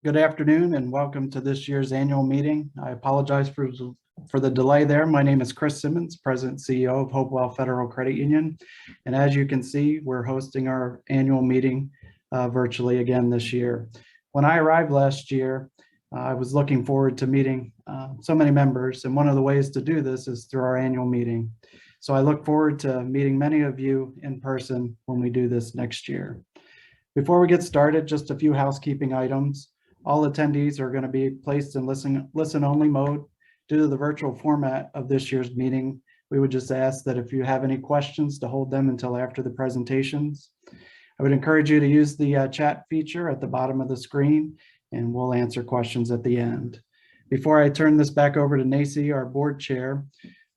Good afternoon and welcome to this year's annual meeting. I apologize for the delay there. My name is Chris Simmons, President and CEO of Hopewell Federal Credit Union. And as you can see, we're hosting our annual meeting virtually again this year. When I arrived last year, I was looking forward to meeting so many members. And one of the ways to do this is through our annual meeting. So I look forward to meeting many of you in person when we do this next year. Before we get started, just a few housekeeping items. All attendees are going to be placed in listen-only mode. Due to the virtual format of this year's meeting, we would just ask that if you have any questions to hold them until after the presentations. I would encourage you to use the chat feature at the bottom of the screen, and we'll answer questions at the end. Before I turn this back over to Nacy, our board chair,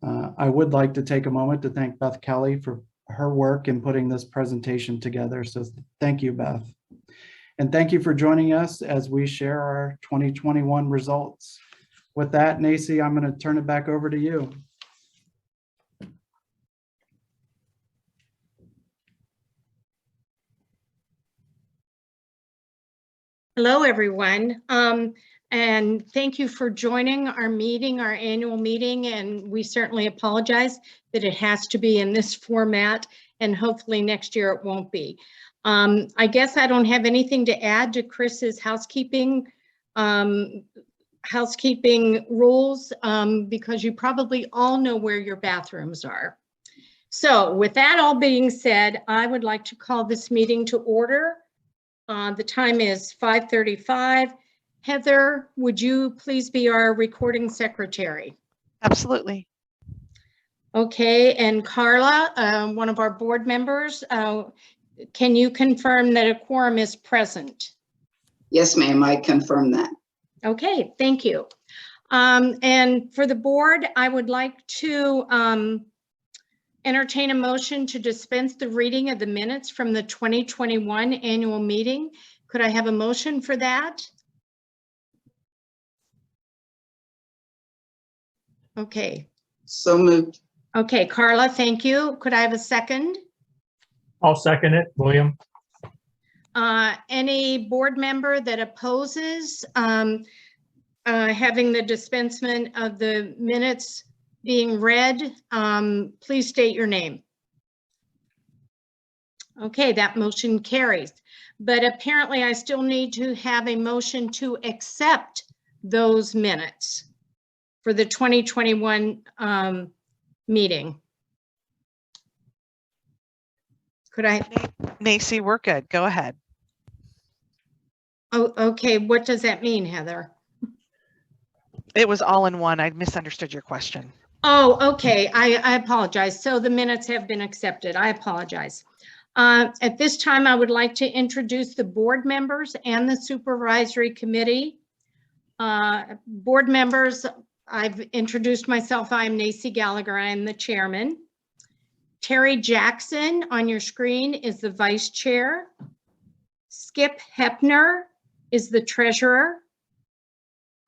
I would like to take a moment to thank Beth Kelly for her work in putting this presentation together. So thank you, Beth. And thank you for joining us as we share our 2021 results. With that, Nacy, I'm going to turn it back over to you. Hello, everyone. And thank you for joining our meeting, our annual meeting. And we certainly apologize that it has to be in this format, and hopefully next year it won't be. I guess I don't have anything to add to Chris's housekeeping rules because you probably all know where your bathrooms are. So with that all being said, I would like to call this meeting to order. The time is 5:35. Heather, would you please be our recording secretary? Absolutely. Okay, and Carla, one of our board members, can you confirm that a quorum is present? Yes, ma'am, I confirm that. Okay, thank you. And for the board, I would like to entertain a motion to dispense the reading of the minutes from the 2021 annual meeting. Could I have a motion for that? Okay. So moved. Okay, Carla, thank you. Could I have a second? I'll second it, William. Any board member that opposes having the dispensement of the minutes being read, please state your name. Okay, that motion carries. But apparently I still need to have a motion to accept those minutes for the 2021 meeting. Could I? Nacy, we're good. Go ahead. Oh, okay. What does that mean, Heather? It was all in one. I misunderstood your question. Oh, okay. I apologize. So the minutes have been accepted. I apologize. At this time, I would like to introduce the board members and the supervisory committee. Board members, I've introduced myself. I'm Nacy Gallagher. I am the chairman. Terry Jackson on your screen is the vice chair. Skip Hepner is the treasurer.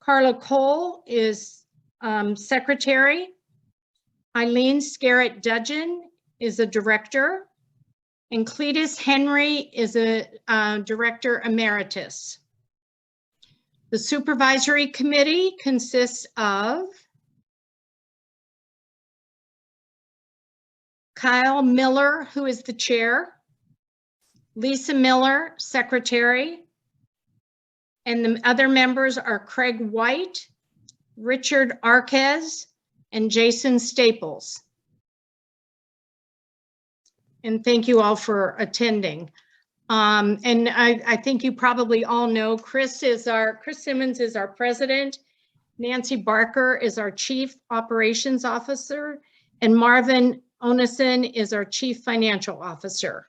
Carla Cole is secretary. Eileen Scarrett Dudgeon is a director. And Cletus Henry is a director emeritus. The supervisory committee consists of Kyle Miller, who is the chair, Lisa Miller, secretary, and the other members are Craig White, Richard Arquez, and Jason Staples. And thank you all for attending. And I think you probably all know Chris Simmons is our president, Nancy Barker is our chief operations officer, and Marvin Onison is our chief financial officer.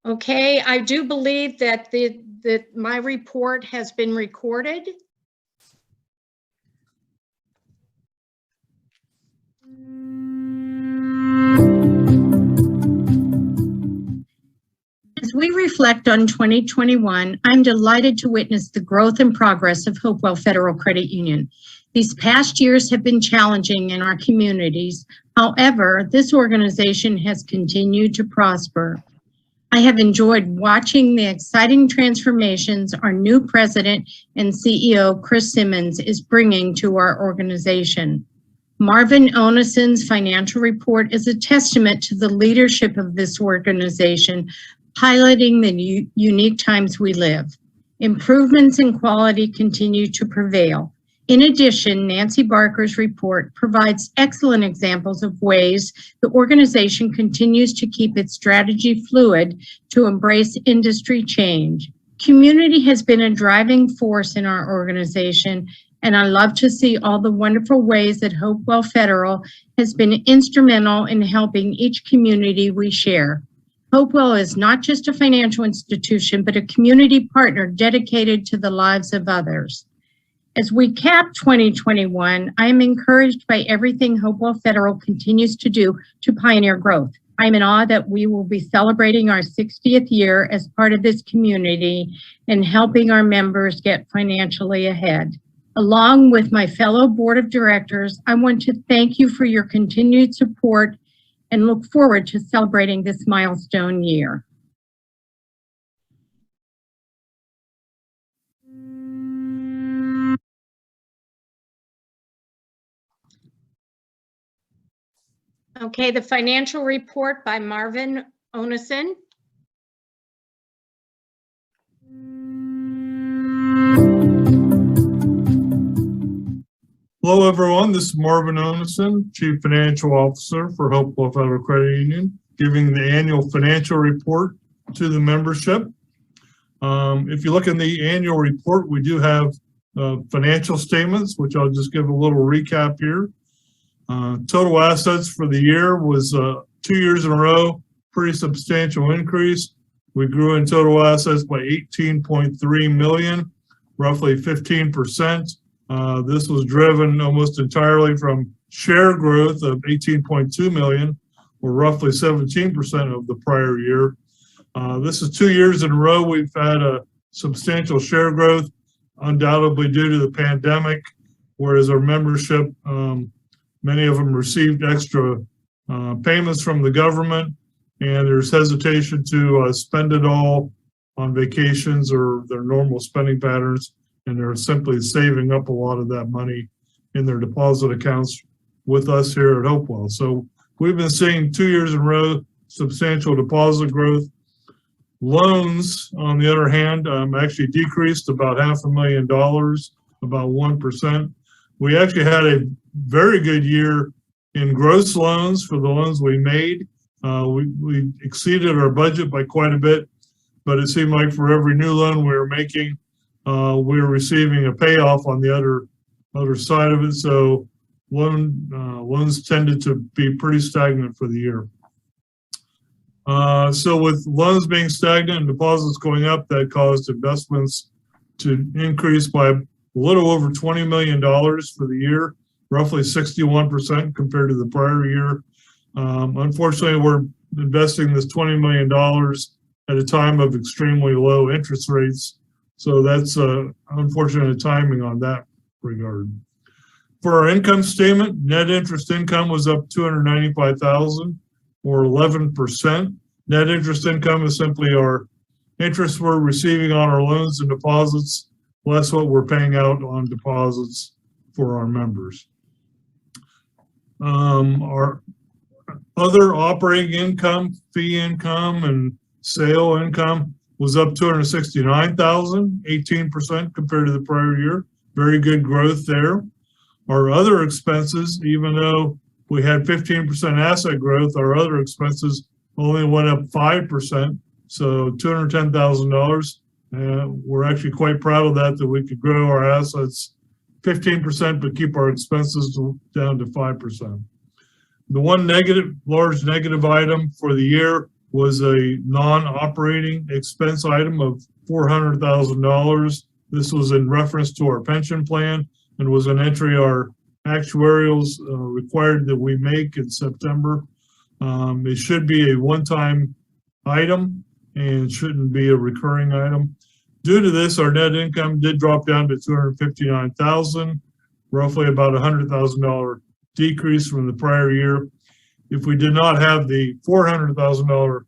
Okay, I do believe that my report has been recorded. As we reflect on 2021, I'm delighted to witness the growth and progress of Hopewell Federal Credit Union. These past years have been challenging in our communities, However, this organization has continued to prosper. I have enjoyed watching the exciting transformations our new president and CEO, Chris Simmons, is bringing to our organization. Marvin Onison's financial report is a testament to the leadership of this organization, highlighting the unique times we live. Improvements in quality continue to prevail. In addition, Nancy Barker's report provides excellent examples of ways the organization continues to keep its strategy fluid to embrace industry change. Community has been a driving force in our organization, and I love to see all the wonderful ways that Hopewell Federal has been instrumental in helping each community we share. Hopewell is not just a financial institution, but a community partner dedicated to the lives of others. As we cap 2021, I am encouraged by everything Hopewell Federal continues to do to pioneer growth. I'm in awe that we will be celebrating our 60th year as part of this community and helping our members get financially ahead. Along with my fellow board of directors, I want to thank you for your continued support and look forward to celebrating this milestone year. Okay, the financial report by Marvin Onison. Hello, everyone. This is Marvin Onison, Chief Financial Officer for Hopewell Federal Credit Union, giving the annual financial report to the membership. If you look in the annual report, we do have financial statements, which I'll just give a little recap here. Total assets for the year was 2 years in a row, pretty substantial increase. We grew in total assets by 18.3 million, roughly 15%. This was driven almost entirely from share growth of 18.2 million, or roughly 17% of the prior year. This is 2 years in a row we've had a substantial share growth, undoubtedly due to the pandemic, whereas our membership, many of them received extra payments from the government, and there's hesitation to spend it all on vacations or their normal spending patterns, and they're simply saving up a lot of that money in their deposit accounts with us here at Hopewell. So we've been seeing 2 years in a row substantial deposit growth. Loans, on the other hand, actually decreased about $500,000, about 1%. We actually had a very good year in gross loans for the loans we made. We exceeded our budget by quite a bit, but it seemed like for every new loan we were making, we were receiving a payoff on the other side of it. So loans tended to be pretty stagnant for the year. So with loans being stagnant and deposits going up, that caused investments to increase by a little over $20 million for the year, roughly 61% compared to the prior year. Unfortunately, we're investing this $20 million at a time of extremely low interest rates. So that's unfortunate timing on that regard. For our income statement, net interest income was up $295,000 or 11%. Net interest income is simply our interest we're receiving on our loans and deposits, less what we're paying out on deposits for our members. Our other operating income, fee income, and sale income was up $269,000, 18% compared to the prior year. Very good growth there. Our other expenses, even though we had 15% asset growth, our other expenses only went up 5%, so $210,000. We're actually quite proud of that we could grow our assets 15%, but keep our expenses down to 5%. The one large negative item for the year was a non-operating expense item of $400,000. This was in reference to our pension plan and was an entry our actuarials required that we make in September. It should be a one-time item and shouldn't be a recurring item. Due to this, our net income did drop down to $259,000, roughly about $100,000 decrease from the prior year. if we did not have the $400,000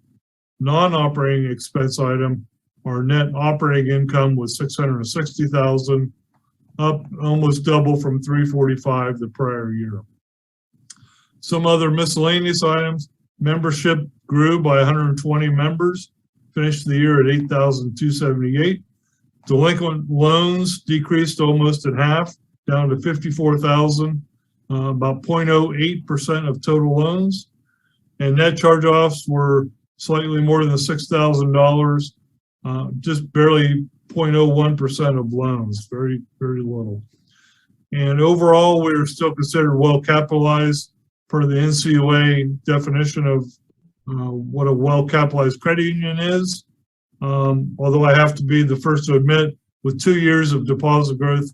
non-operating expense item, our net operating income was $660,000, up almost double from $345,000 the prior year. Some other miscellaneous items: membership grew by 120 members, finished the year at 8,278. Delinquent loans decreased almost in half, down to 54,000, about 0.08% of total loans. And net charge-offs were slightly more than $6,000, just barely 0.01% of loans, very, very little. And overall, we're still considered well capitalized per the NCUA definition of what a well capitalized credit union is. Although I have to be the first to admit, with 2 years of deposit growth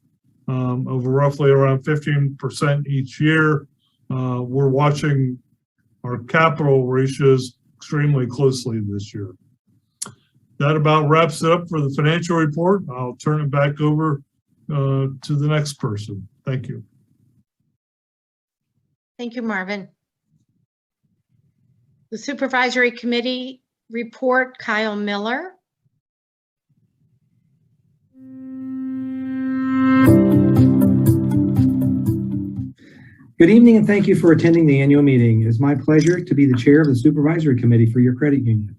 of roughly around 15% each year, we're watching our capital ratios extremely closely this year. That about wraps it up for the financial report. I'll turn it back over to the next person. Thank you. Thank you, Marvin. The Supervisory Committee report, Kyle Miller. Good evening, and thank you for attending the annual meeting. It is my pleasure to be the chair of the Supervisory Committee for your credit union.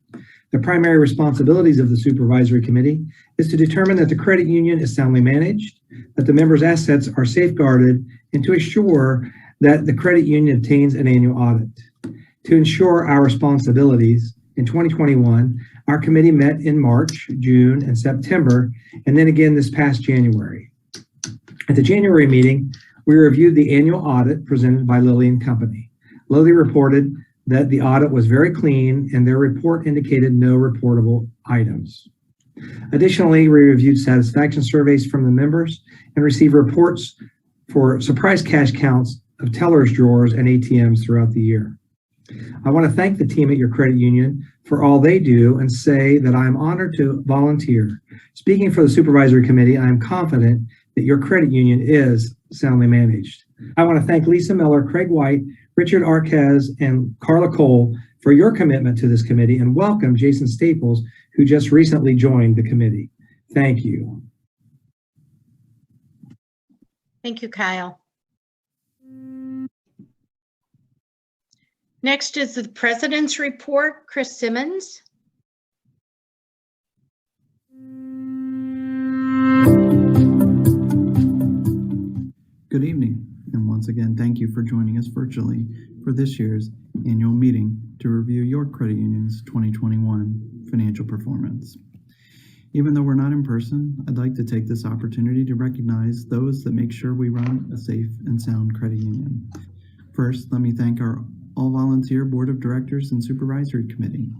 The primary responsibilities of the Supervisory Committee is to determine that the credit union is soundly managed, that the members' assets are safeguarded, and to assure that the credit union obtains an annual audit. To ensure our responsibilities, in 2021, our committee met in March, June, and September, and then again this past January. At the January meeting, we reviewed the annual audit presented by Lilly & Company. Lilly reported that the audit was very clean and their report indicated no reportable items. Additionally, we reviewed satisfaction surveys from the members and received reports for surprise cash counts of tellers' drawers and ATMs throughout the year. I want to thank the team at your credit union for all they do and say that I am honored to volunteer. Speaking for the Supervisory Committee, I am confident that your credit union is soundly managed. I want to thank Lisa Miller, Craig White, Richard Arquez, and Carla Cole for your commitment to this committee, and welcome Jason Staples, who just recently joined the committee. Thank you. Thank you, Kyle. Next is the President's report, Chris Simmons. Good evening, and once again, thank you for joining us virtually for this year's annual meeting to review your credit union's 2021 financial performance. Even though we're not in person, I'd like to take this opportunity to recognize those that make sure we run a safe and sound credit union. First, let me thank our all-volunteer Board of Directors and Supervisory Committee.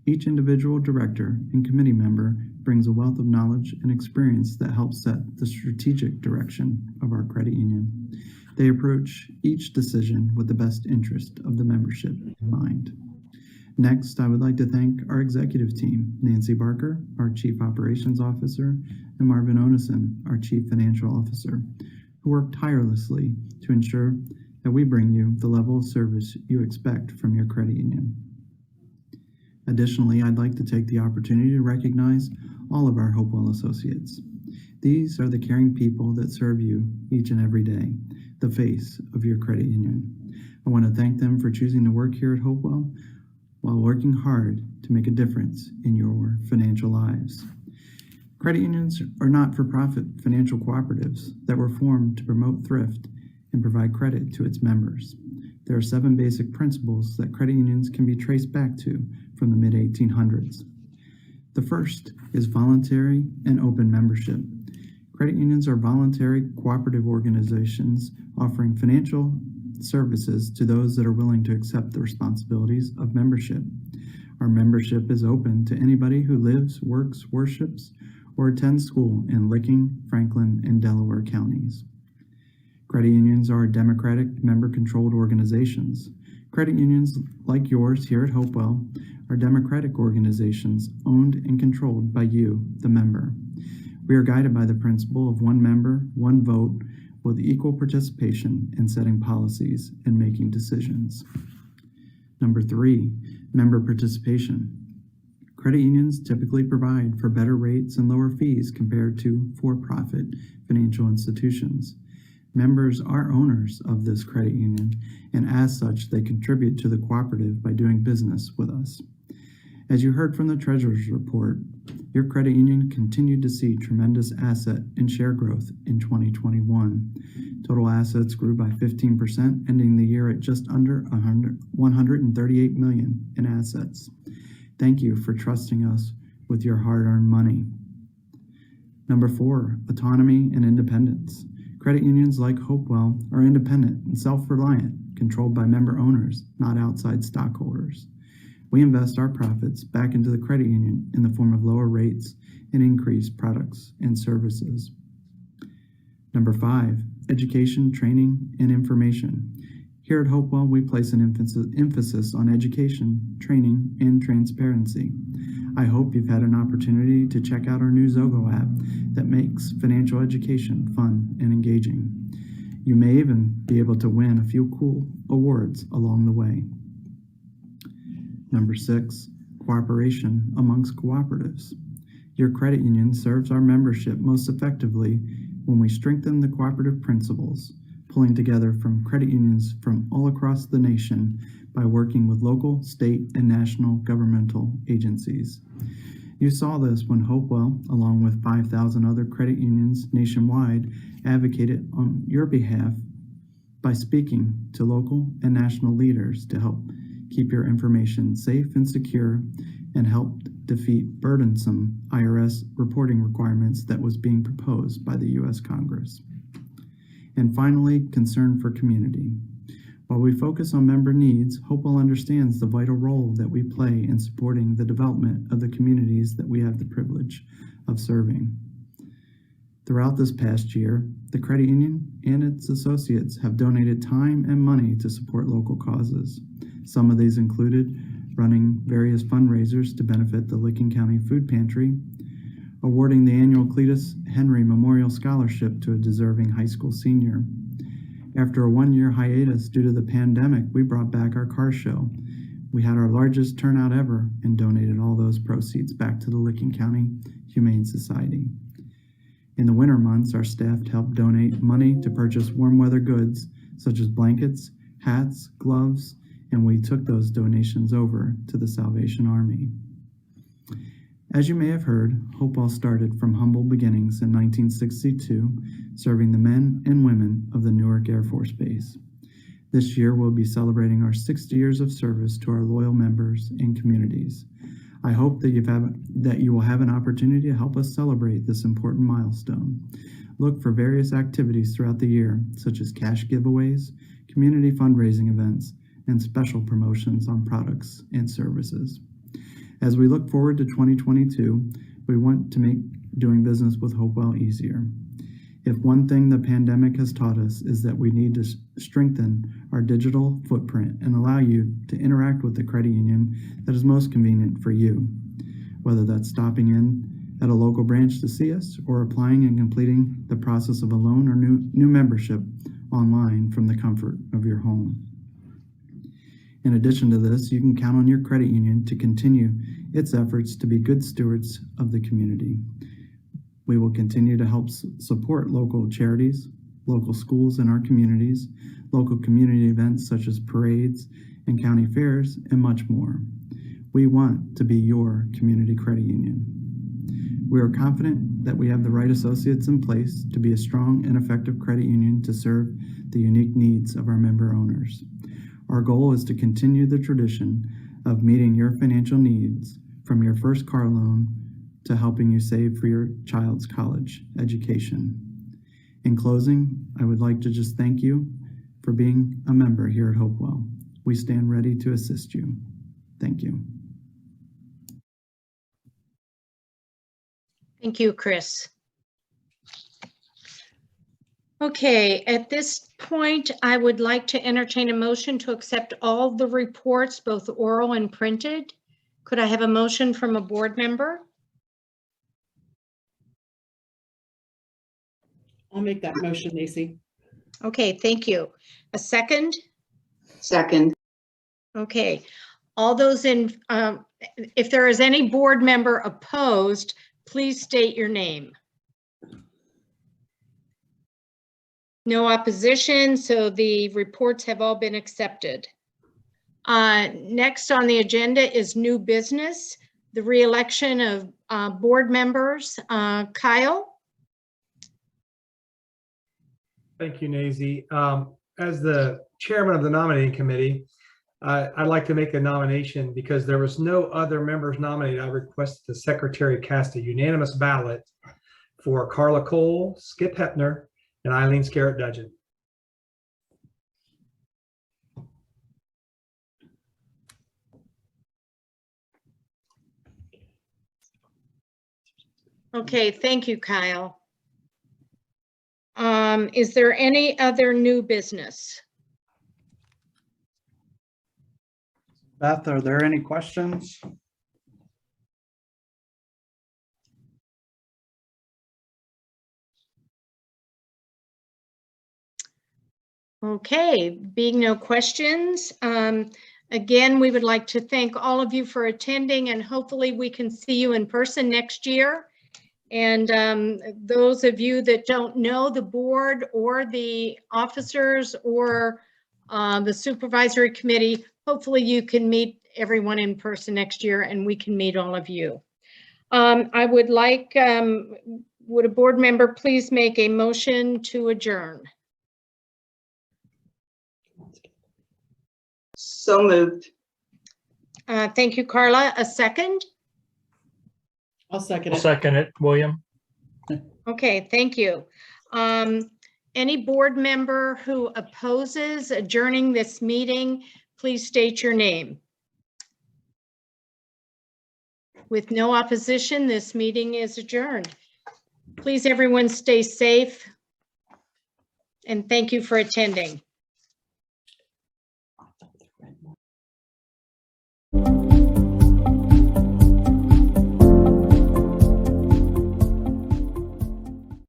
Each individual director and committee member brings a wealth of knowledge and experience that helps set the strategic direction of our credit union. They approach each decision with the best interest of the membership in mind. Next, I would like to thank our executive team, Nancy Barker, our Chief Operations Officer, and Marvin Onison, our Chief Financial Officer, who work tirelessly to ensure that we bring you the level of service you expect from your credit union. Additionally, I'd like to take the opportunity to recognize all of our Hopewell associates. These are the caring people that serve you each and every day, the face of your credit union. I want to thank them for choosing to work here at Hopewell while working hard to make a difference in your financial lives. Credit unions are not-for-profit financial cooperatives that were formed to promote thrift and provide credit to its members. There are 7 basic principles that credit unions can be traced back to from the mid-1800s. The first is voluntary and open membership. Credit unions are voluntary cooperative organizations offering financial services to those that are willing to accept the responsibilities of membership. Our membership is open to anybody who lives, works, worships, or attends school in Licking, Franklin, and Delaware counties. Credit unions are democratic, member-controlled organizations. Credit unions, like yours here at Hopewell, are democratic organizations owned and controlled by you, the member. We are guided by the principle of one member, one vote, with equal participation in setting policies and making decisions. Number 3, member participation. Credit unions typically provide for better rates and lower fees compared to for-profit financial institutions. Members are owners of this credit union, and as such, they contribute to the cooperative by doing business with us. As you heard from the treasurer's report, your credit union continued to see tremendous asset and share growth in 2021. Total assets grew by 15%, ending the year at just under 138 million in assets. Thank you for trusting us with your hard-earned money. Number 4, autonomy and independence. Credit unions like Hopewell are independent and self-reliant, controlled by member owners, not outside stockholders. We invest our profits back into the credit union in the form of lower rates and increased products and services. Number 5, education, training, and information. Here at Hopewell, we place an emphasis on education, training, and transparency. I hope you've had an opportunity to check out our new Zogo app that makes financial education fun and engaging. You may even be able to win a few cool awards along the way. Number 6, cooperation amongst cooperatives. Your credit union serves our membership most effectively when we strengthen the cooperative principles, pulling together from credit unions from all across the nation by working with local, state, and national governmental agencies. You saw this when Hopewell, along with 5,000 other credit unions nationwide, advocated on your behalf by speaking to local and national leaders to help keep your information safe and secure and help defeat burdensome IRS reporting requirements that was being proposed by the U.S. Congress. And finally, concern for community. While we focus on member needs, Hopewell understands the vital role that we play in supporting the development of the communities that we have the privilege of serving. Throughout this past year, the credit union and its associates have donated time and money to support local causes. Some of these included running various fundraisers to benefit the Licking County Food Pantry, awarding the annual Cletus Henry Memorial Scholarship to a deserving high school senior. After a one-year hiatus due to the pandemic, we brought back our car show. We had our largest turnout ever and donated all those proceeds back to the Licking County Humane Society. In the winter months, our staff helped donate money to purchase warm weather goods such as blankets, hats, gloves, and we took those donations over to the Salvation Army. As you may have heard, Hopewell started from humble beginnings in 1962, serving the men and women of the Newark Air Force Base. This year, we'll be celebrating our 60 years of service to our loyal members and communities. I hope that you will have an opportunity to help us celebrate this important milestone. Look for various activities throughout the year, such as cash giveaways, community fundraising events, and special promotions on products and services. As we look forward to 2022, we want to make doing business with Hopewell easier. If one thing the pandemic has taught us is that we need to strengthen our digital footprint and allow you to interact with the credit union that is most convenient for you, whether that's stopping in at a local branch to see us or applying and completing the process of a loan or new membership online from the comfort of your home. In addition to this, you can count on your credit union to continue its efforts to be good stewards of the community. We will continue to help support local charities, local schools in our communities, local community events such as parades and county fairs, and much more. We want to be your community credit union. We are confident that we have the right associates in place to be a strong and effective credit union to serve the unique needs of our member owners. Our goal is to continue the tradition of meeting your financial needs from your first car loan to helping you save for your child's college education. In closing, I would like to just thank you for being a member here at Hopewell. We stand ready to assist you. Thank you. Thank you, Chris. Okay, at this point, I would like to entertain a motion to accept all the reports, both oral and printed. Could I have a motion from a board member? I'll make that motion, Lacey. Okay, thank you. A second? Second. Okay, all those in, if there is any board member opposed, please state your name. No opposition, so the reports have all been accepted. Next on the agenda is new business, the re-election of board members. Kyle? Thank you, Nazy. As the chairman of the nominating committee, I'd like to make a nomination because there was no other members nominated. I request the secretary cast a unanimous ballot for Carla Cole, Skip Hepner, and Eileen Scarrett Dudgeon. Okay, thank you, Kyle. Is there any other new business? Beth, are there any questions? Okay, being no questions, again, we would like to thank all of you for attending, and hopefully we can see you in person next year. And those of you that don't know the board or the officers or the supervisory committee, hopefully you can meet everyone in person next year and we can meet all of you. I would like, would a board member please make a motion to adjourn? So moved. Thank you, Carla. A second? I'll second I'll second it, William. Okay, thank you. Any board member who opposes adjourning this meeting, please state your name. With no opposition, this meeting is adjourned. Please, everyone, stay safe. And thank you for attending.